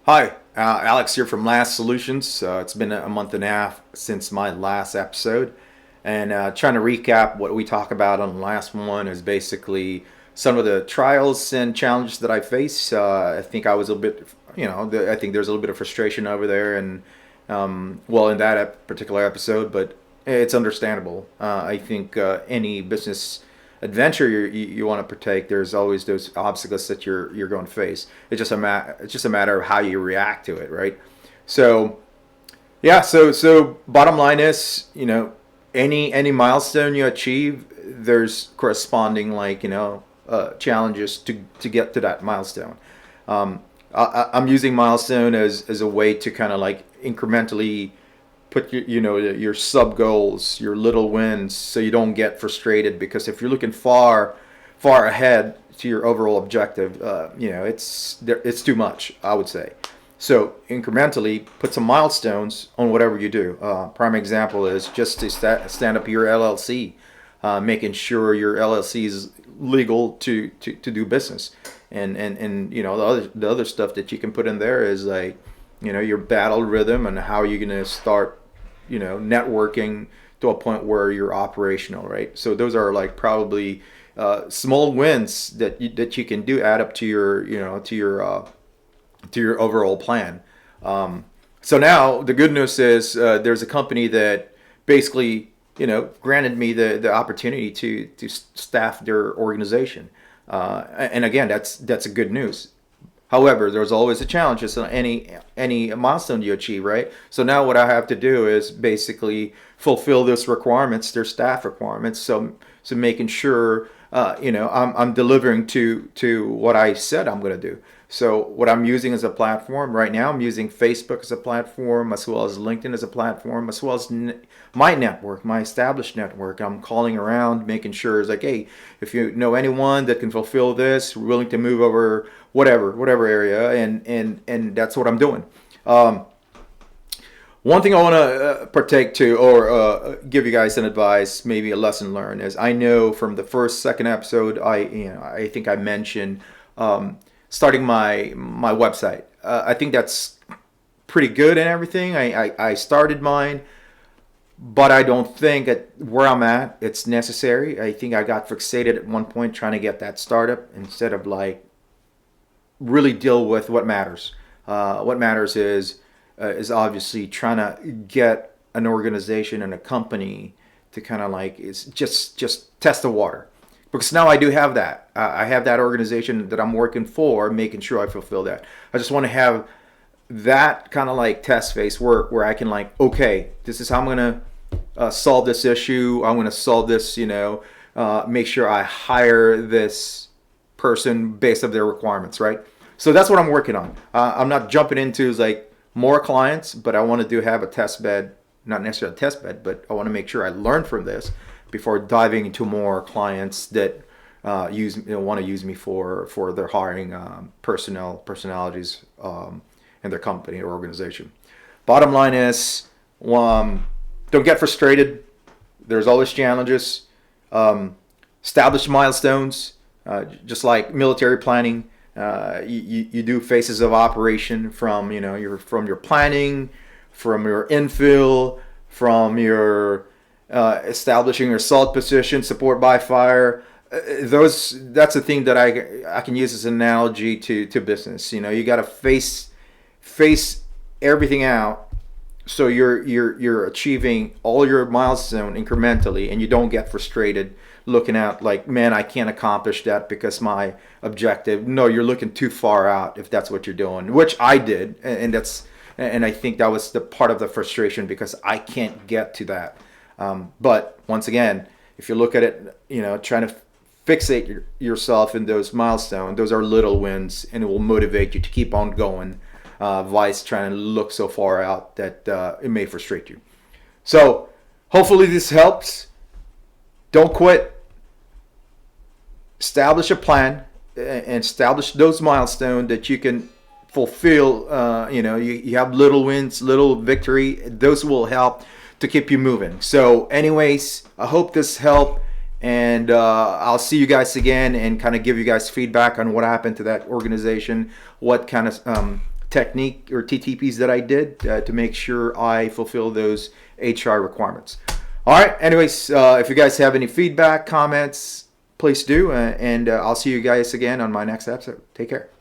Hi, Alex here from Last Solutions. It's been a month and a half since my last episode, and trying to recap what we talked about on the last one is basically some of the trials and challenges that I face. I think I was a bit, I think there's a little bit of frustration over there, and in that particular episode, but it's understandable. I think any business adventure you want to partake, there's always those obstacles that you're going to face. It's just a matter of how you react to it, right? So yeah, so bottom line is, any milestone you achieve, there's corresponding challenges to get to that milestone. I'm using milestone as a way to kind of like incrementally put your sub goals, your little wins, so you don't get frustrated. Because if you're looking far ahead to your overall objective, it's too much, I would say. So incrementally put some milestones on whatever you do. Prime example is just to stand up your LLC, making sure your LLC is legal to do business, and the other stuff that you can put in there is like, your battle rhythm and how you're gonna start, networking to a point where you're operational, right? So those are like probably small wins that you can do add up to your to your overall plan. So now the good news is there's a company that basically granted me the opportunity to staff their organization, and again, that's a good news. However, there's always a challenge. It's any milestone you achieve, right? So now what I have to do is basically fulfill those requirements, their staff requirements. So making sure I'm delivering to what I said I'm going to do. So what I'm using as a platform right now, I'm using Facebook as a platform, as well as LinkedIn as a platform, as well as my network, my established network. I'm calling around, making sure it's like, hey, if you know anyone that can fulfill this, willing to move over whatever area, and that's what I'm doing. One thing I want to partake to, or give you guys an advice, maybe a lesson learned, is I know from the second episode, I think I mentioned starting my website. I think that's pretty good and everything. I started mine, but I don't think at where I'm at it's necessary. I think I got fixated at one point trying to get that startup instead of like really deal with what matters. What matters is obviously trying to get an organization and a company to kind of like is just test the water, because now I do have that. I have that organization that I'm working for, making sure I fulfill that. I just want to have that kind of like test phase where I can like, okay, this is how I'm gonna solve this issue. I'm gonna solve this, make sure I hire this person based on their requirements, right? So that's what I'm working on. I'm not jumping into like more clients, but I want to have a test bed, not necessarily a test bed, but I want to make sure I learn from this before diving into more clients that want to use me for their hiring personalities in their company or organization. Bottom line is, don't get frustrated. There's always challenges. Establish milestones, just like military planning. You do phases of operation from your planning, from your infill, from your establishing your assault position, support by fire. That's a thing that I can use as an analogy to business. You got to face everything out, so you're achieving all your milestone incrementally, and you don't get frustrated looking at like, man, I can't accomplish that because my objective. No, you're looking too far out if that's what you're doing, which I did, and I think that was the part of the frustration because I can't get to that. But once again, if you look at it, trying to fixate yourself in those milestones, those are little wins, and it will motivate you to keep on going. Vice trying to look so far out that it may frustrate you. So hopefully this helps. Don't quit. Establish a plan and establish those milestones that you can fulfill. You have little wins, little victory. Those will help to keep you moving. So anyways, I hope this helped, and I'll see you guys again and kind of give you guys feedback on what happened to that organization, what kind of technique or TTPs that I did to make sure I fulfill those HR requirements. All right. Anyways, if you guys have any feedback, comments, please do. And I'll see you guys again on my next episode. Take care.